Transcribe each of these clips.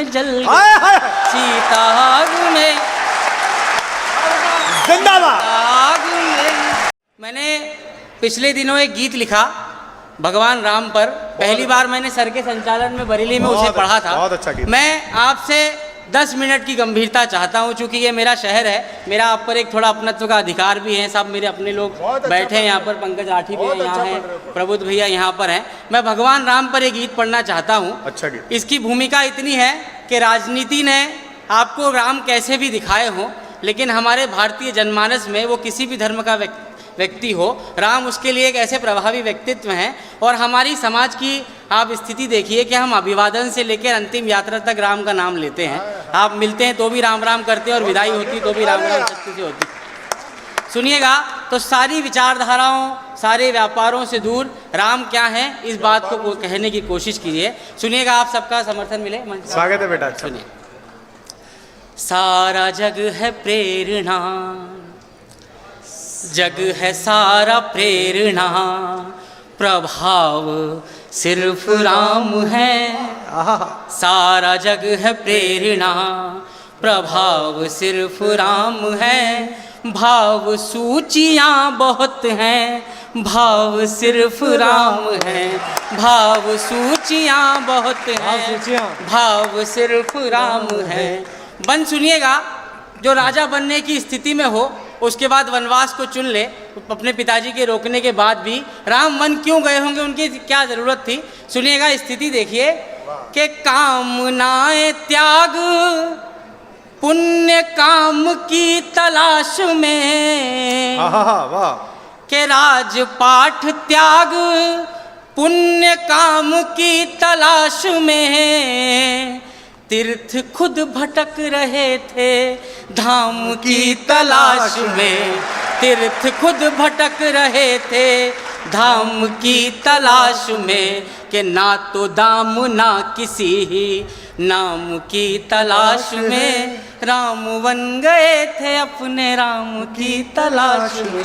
जल सीता आग में जिंदाबाद। आग में। मैंने पिछले दिनों एक गीत लिखा भगवान राम पर। पहली बार मैंने सर के संचालन में बरेली में उसे पढ़ा था। बहुत अच्छा गीत। मैं आपसे 10 मिनट की गंभीरता चाहता हूं, चूंकि ये मेरा शहर है, मेरा आप पर एक थोड़ा अपनत्व का अधिकार भी है। सब मेरे अपने लोग बैठे हैं यहाँ पर, पंकज राठी भी हैं यहाँ हैं, प्रबुद्ध भैया यहाँ पर हैं। मैं भगवान राम पर एक गीत पढ़ना चाहता हूँ। अच्छा गीत। इसकी भूमिका इतनी है कि राजनीति ने आपको राम कैसे भी दिखाए हों, लेकिन हमारे भारतीय जनमानस में वो किसी भी धर्म का व्यक्ति हो, राम उसके लिए एक ऐसे प्रभावी व्यक्तित्व हैं। और हमारी समाज की आप स्थिति देखिए कि हम अभिवादन से लेकर अंतिम यात्रा तक राम का नाम लेते हैं। आप मिलते हैं तो भी राम राम करते हैं और विदाई होती तो भी राम राम सत्य से होती। सुनिएगा तो सारी विचारधाराओं, सारे व्यापारों से दूर राम क्या है, इस बात को कहने की कोशिश कीजिए। सुनिएगा, आप सबका समर्थन मिले। स्वागत है बेटा। सुनिए। सारा जग है प्रेरणा, जग है सारा प्रेरणा, प्रभाव सिर्फ राम है। सारा जग है प्रेरणा, प्रभाव सिर्फ राम है। भाव सूचियाँ बहुत हैं, भाव सिर्फ राम है। भाव सूचियाँ बहुत हैं, भाव सिर्फ राम है। बन सुनिएगा, जो राजा बनने की स्थिति में हो, उसके बाद वनवास को चुन ले, अपने पिताजी के रोकने के बाद भी राम वन क्यों गए होंगे, उनकी क्या ज़रूरत थी। सुनिएगा, स्थिति देखिए कि कामनाएं त्याग पुण्य काम की तलाश में, वाह। के राजपाठ त्याग पुण्य काम की तलाश में, तीर्थ खुद भटक रहे थे धाम की तलाश में। तीर्थ खुद भटक रहे थे धाम की तलाश में, कि ना तो दाम ना किसी ही नाम की तलाश में। राम बन गए थे अपने राम की तलाश में,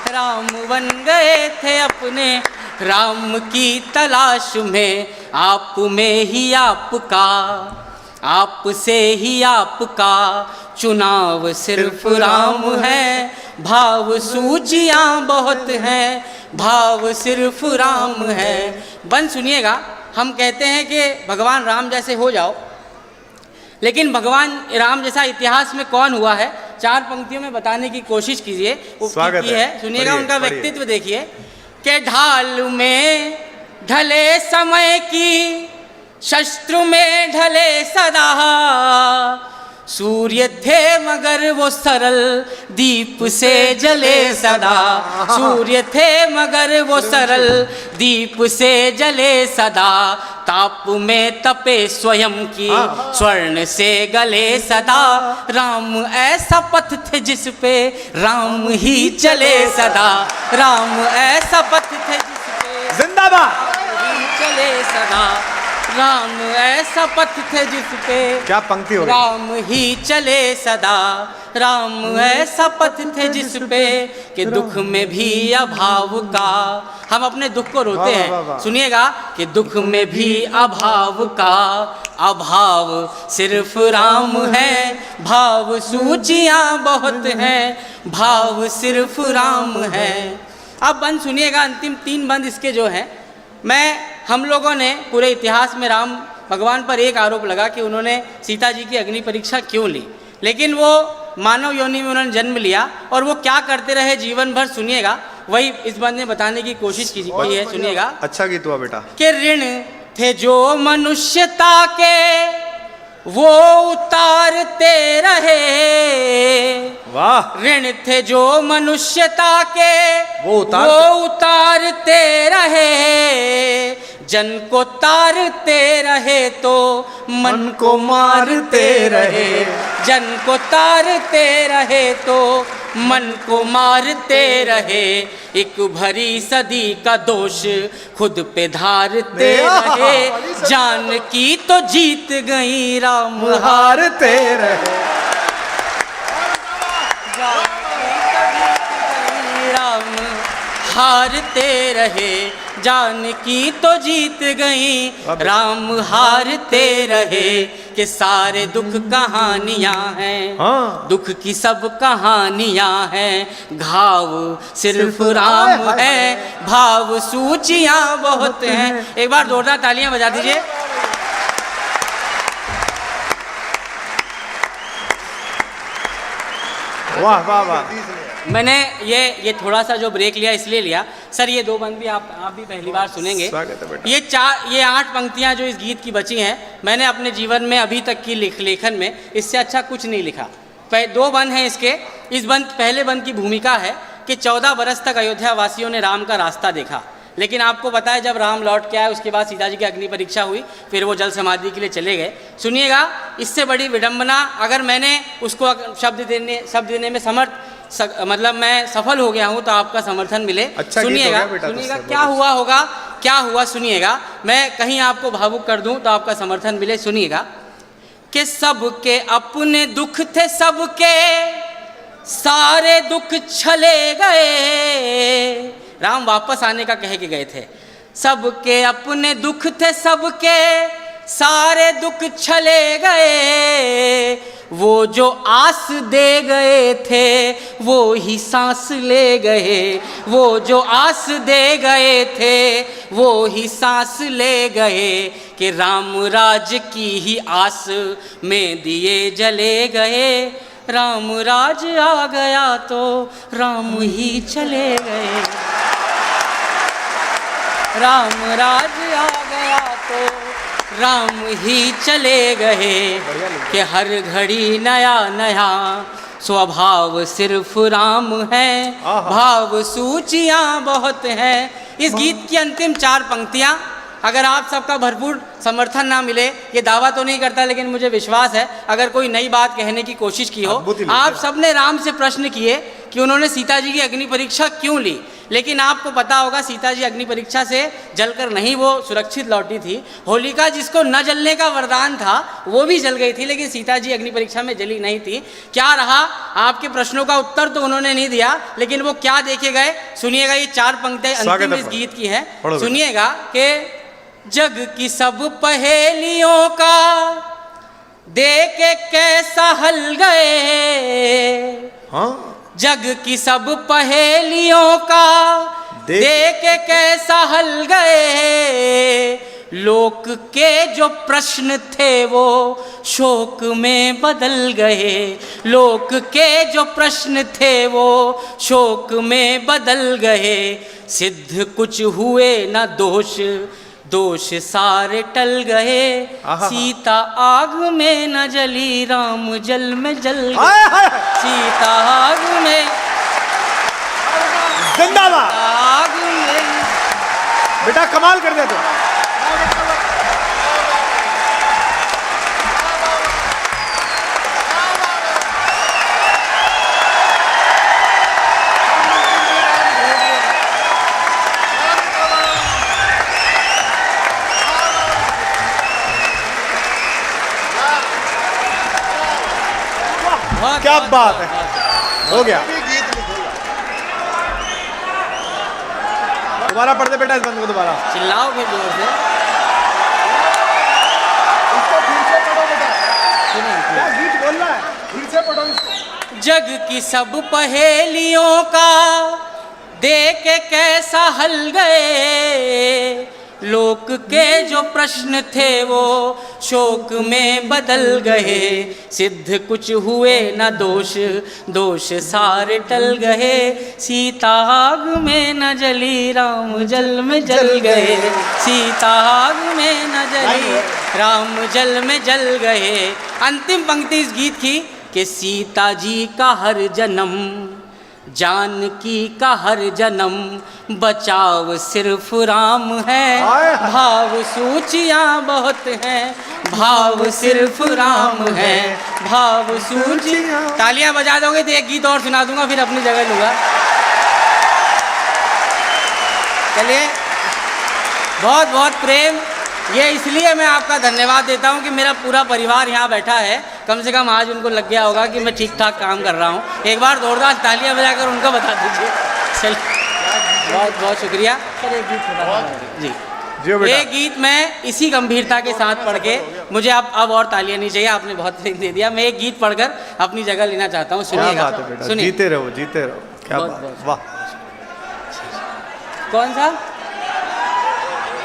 राम बन गए थे अपने राम की तलाश में। आप में ही आपका, आपसे ही आपका चुनाव सिर्फ राम है। भाव सूचियाँ बहुत हैं, भाव सिर्फ राम है। बन सुनिएगा, हम कहते हैं कि भगवान राम जैसे हो जाओ, लेकिन भगवान राम जैसा इतिहास में कौन हुआ है, 4 पंक्तियों में बताने की कोशिश कीजिए। स्वागत है। सुनिएगा, उनका व्यक्तित्व देखिए कि ढाल में ढले समय की, शस्त्र में ढले सदा, सूर्य थे मगर वो सरल दीप से जले सदा। सूर्य थे मगर वो सरल दीप से जले सदा, ताप में तपे स्वयं की स्वर्ण से गले सदा। राम ऐसा पथ थे जिस पे राम ही चले सदा, राम ऐसा पथ थे जिस पे जिंदाबाद ही चले सदा। राम ऐसा पथ थे जिस पे क्या पंक्ति हो राम ही चले सदा। राम ऐसा पथ थे जिस पे कि दुख में भी अभाव का, हम अपने दुख को रोते हैं। सुनिएगा कि दुख में भी अभाव का अभाव सिर्फ राम है। भाव सूचियाँ बहुत हैं, भाव सिर्फ राम है। अब बंद सुनिएगा, अंतिम 3 बंद इसके जो हैं। हम लोगों ने पूरे इतिहास में राम भगवान पर एक आरोप लगा कि उन्होंने सीता जी की अग्नि परीक्षा क्यों ली, लेकिन वो मानव योनि में उन्होंने जन्म लिया और वो क्या करते रहे जीवन भर। सुनिएगा, वही इस बात में बताने की कोशिश की है। सुनिएगा, अच्छा गीत हुआ बेटा। कि ऋण थे जो मनुष्यता के वो उतारते रहे। वाह। ऋण थे जो मनुष्यता के वो उतारते रहे। जन को तारते रहे तो मन को मारते रहे। जन को तारते रहे तो मन को मारते रहे। एक भरी सदी का दोष खुद पे धारते रहे। जान की तो जीत गई राम हारते रहे। राम हारते रहे। जानकी तो जीत गई, राम हारते रहे। कि सारे दुख कहानियां हैं, हाँ। दुख की सब कहानियां हैं, घाव सिर्फ राम है, भाव सूचियां बहुत हैं। एक बार जोरदार तालियां बजा दीजिए। वाह वाह वाह। मैंने ये थोड़ा सा जो ब्रेक लिया इसलिए लिया सर, ये दो बंद भी आप भी पहली बार सुनेंगे। स्वागत है बेटा। ये 8 पंक्तियां जो इस गीत की बची हैं, मैंने अपने जीवन में अभी तक की लेखन में इससे अच्छा कुछ नहीं लिखा। 2 बंद हैं इसके। इस पहले बंद की भूमिका है कि 14 बरस तक अयोध्या वासियों ने राम का रास्ता देखा, लेकिन आपको पता है जब राम लौट के आए उसके बाद सीता जी की अग्नि परीक्षा हुई, फिर वो जल समाधि के लिए चले गए। सुनिएगा, इससे बड़ी विडंबना, अगर मैंने उसको शब्द देने में मतलब मैं सफल हो गया हूँ तो आपका समर्थन मिले। अच्छा सुनिएगा क्या हुआ होगा, क्या हुआ सुनिएगा। मैं कहीं आपको भावुक कर दूं तो आपका समर्थन मिले। सुनिएगा कि सबके अपने दुख थे, सबके सारे दुख छले गए। राम वापस आने का कह के गए थे। सबके अपने दुख थे, सबके सारे दुख छले गए। वो जो आस दे गए थे वो ही सांस ले गए। वो जो आस दे गए थे वो ही सांस ले गए। कि राम राज की ही आस में दिए जले गए। राम राज आ गया तो राम ही चले गए। राम राज आ गया तो राम ही चले गए। कि हर घड़ी नया नया स्वभाव सिर्फ राम है, भाव सूचियाँ बहुत हैं। इस गीत की अंतिम 4 पंक्तियाँ, अगर आप सबका भरपूर समर्थन ना मिले, ये दावा तो नहीं करता लेकिन मुझे विश्वास है, अगर कोई नई बात कहने की कोशिश की हो। आप सबने राम से प्रश्न किए कि उन्होंने सीता जी की अग्नि परीक्षा क्यों ली, लेकिन आपको पता होगा सीता जी अग्नि परीक्षा से जलकर नहीं वो सुरक्षित लौटी थी। होलिका जिसको न जलने का वरदान था वो भी जल गई थी, लेकिन सीता जी अग्नि परीक्षा में जली नहीं थी। क्या रहा, आपके प्रश्नों का उत्तर तो उन्होंने नहीं दिया, लेकिन वो क्या देखे गए सुनिएगा। ये 4 पंक्तियां अंतिम इस गीत की है। सुनिएगा कि जग की सब पहेलियों का देख के कैसा हल गए। हाँ? जग की सब पहेलियों का देख के कैसा हल गए। लोक के जो प्रश्न थे वो शोक में बदल गए। लोक के जो प्रश्न थे वो शोक में बदल गए। सिद्ध कुछ हुए न दोष, दोष सारे टल गए। सीता आग में न जली, राम जल में जल गए। सीता आग में, जिंदाबाद। आग में। बेटा कमाल कर दिया तुम। क्या बात है, हो गया। दोबारा पढ़ दे बेटा इस बंद को, दोबारा चिल्लाओ फिर जोर से। इसको फिर से पढ़ो बेटा, क्या गीत बोल रहा है, फिर से पढ़ो इसको। जग की सब पहेलियों का देख के कैसा हल गए। लोक के जो प्रश्न थे वो शोक में बदल गए। सिद्ध कुछ हुए न दोष, दोष सारे टल गए। सीता आग में न जली, राम जल में जल गए। सीता आग में न जली, राम जल में जल गए। अंतिम पंक्ति इस गीत की कि सीता जी का हर जन्म, जानकी का हर जन्म, बचाव सिर्फ राम है। भाव सूचियाँ बहुत हैं, भाव सिर्फ राम है। भाव सूचियाँ। तालियां बजा दोगे तो एक गीत और सुना दूंगा, फिर अपनी जगह लूँगा। चलिए, बहुत बहुत प्रेम। ये इसलिए मैं आपका धन्यवाद देता हूँ कि मेरा पूरा परिवार यहाँ बैठा है। कम से कम आज उनको लग गया होगा कि मैं ठीक ठाक काम कर रहा हूँ। एक बार जोरदार तालियां बजाकर उनको बता दीजिए। चलिए, बहुत बहुत शुक्रिया। सर एक गीत छोटा जी। जियो बेटा। ये गीत मैं इसी गंभीरता के साथ पढ़ के, मुझे अब और तालियां नहीं चाहिए, आपने बहुत दे दिया। मैं एक गीत पढ़कर अपनी जगह लेना चाहता हूँ। क्या सुनिएगा, बात है बेटा, सुनिए। जीते रहो जीते रहो। क्या बहुत- बात, बहुत। वाह। कौन सा?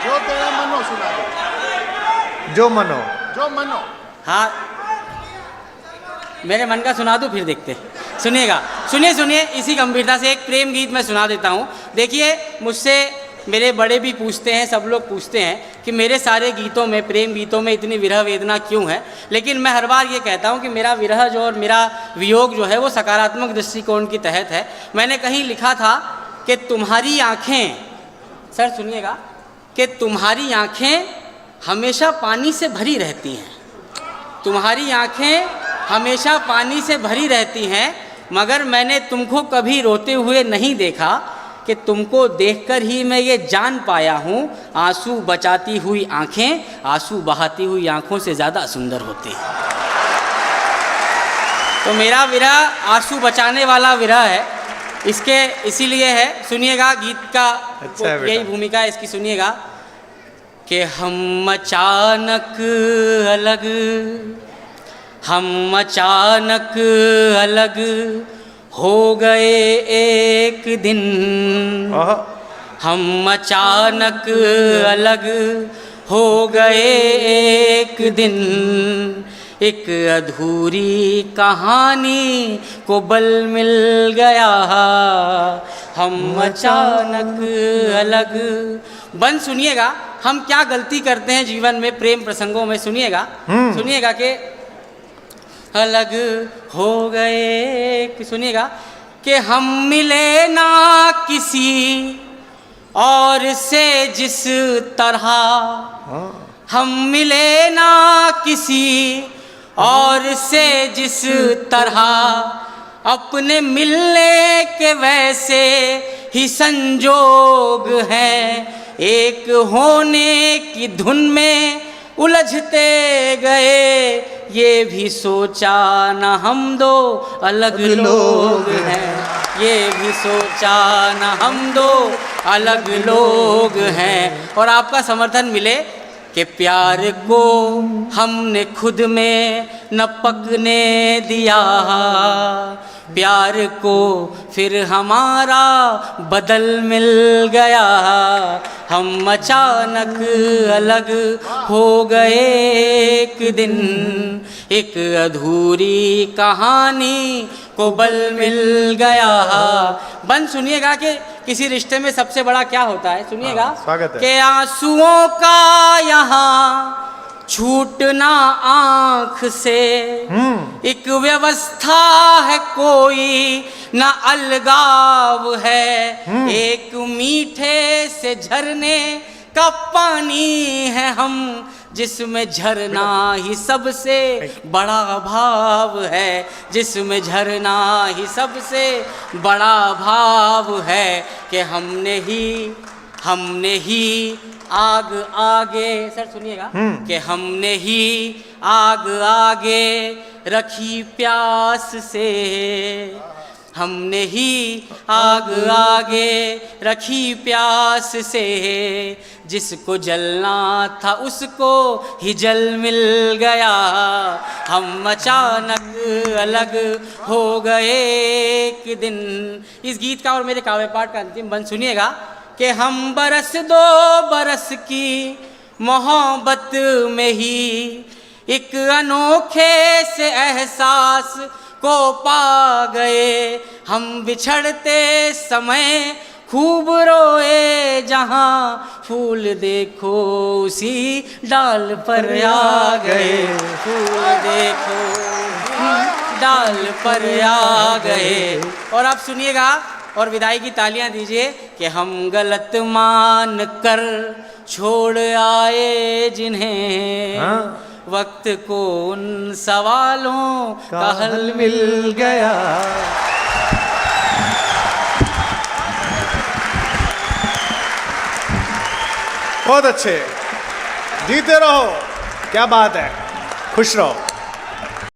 जो तेरा मनो सुना दो, जो मनो। जो मनो। हाँ, मेरे मन का सुना दूं, फिर देखते। सुनिएगा, सुनिए सुनिए, इसी गंभीरता से एक प्रेम गीत मैं सुना देता हूँ। देखिए, मुझसे मेरे बड़े भी पूछते हैं, सब लोग पूछते हैं कि मेरे सारे गीतों में, प्रेम गीतों में इतनी विरह वेदना क्यों है। लेकिन मैं हर बार ये कहता हूँ कि मेरा विरह जो और मेरा वियोग जो है वो सकारात्मक दृष्टिकोण के तहत है। मैंने कहीं लिखा था कि तुम्हारी आँखें, सर सुनिएगा, कि तुम्हारी आँखें हमेशा पानी से भरी रहती हैं। तुम्हारी आँखें हमेशा पानी से भरी रहती हैं, मगर मैंने तुमको कभी रोते हुए नहीं देखा, कि तुमको देखकर ही मैं ये जान पाया हूँ, आंसू बचाती हुई आँखें आंसू बहाती हुई आँखों से ज़्यादा सुंदर होती हैं। तो मेरा विरह आंसू बचाने वाला विरह है, इसके इसीलिए है। सुनिएगा गीत का, अच्छा है बेटा। यही भूमिका है इसकी, सुनिएगा। कि हम अचानक अलग हो गए एक दिन। हम अचानक अलग हो गए एक दिन, एक अधूरी कहानी को बल मिल गया। हम अचानक अलग। बन सुनिएगा, हम क्या गलती करते हैं जीवन में प्रेम प्रसंगों में। सुनिएगा, सुनिएगा कि अलग हो गए, सुनिएगा कि हम मिले ना किसी और से जिस तरह, हम मिले ना किसी और से जिस तरह, अपने मिलने के वैसे ही संजोग हैं, एक होने की धुन में उलझते गए, ये भी सोचा न हम दो अलग लोग हैं, ये भी सोचा न हम दो अलग लोग हैं। और आपका समर्थन मिले कि प्यार को हमने खुद में न पकने दिया, प्यार को फिर हमारा बदल मिल गया। हम अचानक अलग हो गए एक दिन, एक अधूरी कहानी को बल मिल गया। बन सुनिएगा कि किसी रिश्ते में सबसे बड़ा क्या होता है। सुनिएगा, स्वागत है। कि आंसुओं का यहाँ छूटना आँख से, एक व्यवस्था है कोई न अलगाव है, एक मीठे से झरने का पानी है हम, जिसमें झरना ही सबसे बड़ा भाव है, जिसमें झरना ही सबसे बड़ा भाव है। कि हमने ही आग आगे, सर सुनिएगा, कि हमने ही आग आगे रखी प्यास से, हमने ही आग आगे रखी प्यास से, जिसको जलना था उसको ही जल मिल गया। हम अचानक अलग हो गए एक दिन। इस गीत का और मेरे काव्य पाठ का अंतिम बंद सुनिएगा कि हम बरस दो बरस की मोहब्बत में ही एक अनोखे से एहसास को पा गए। हम बिछड़ते समय खूब रोए, जहाँ फूल देखो उसी डाल पर आ गए, फूल देखो डाल पर आ गए। और आप सुनिएगा और विदाई की तालियां दीजिए कि हम गलत मान कर छोड़ आए जिन्हें, वक्त को उन सवालों का हल मिल गया। बहुत अच्छे, जीते रहो। क्या बात है, खुश रहो।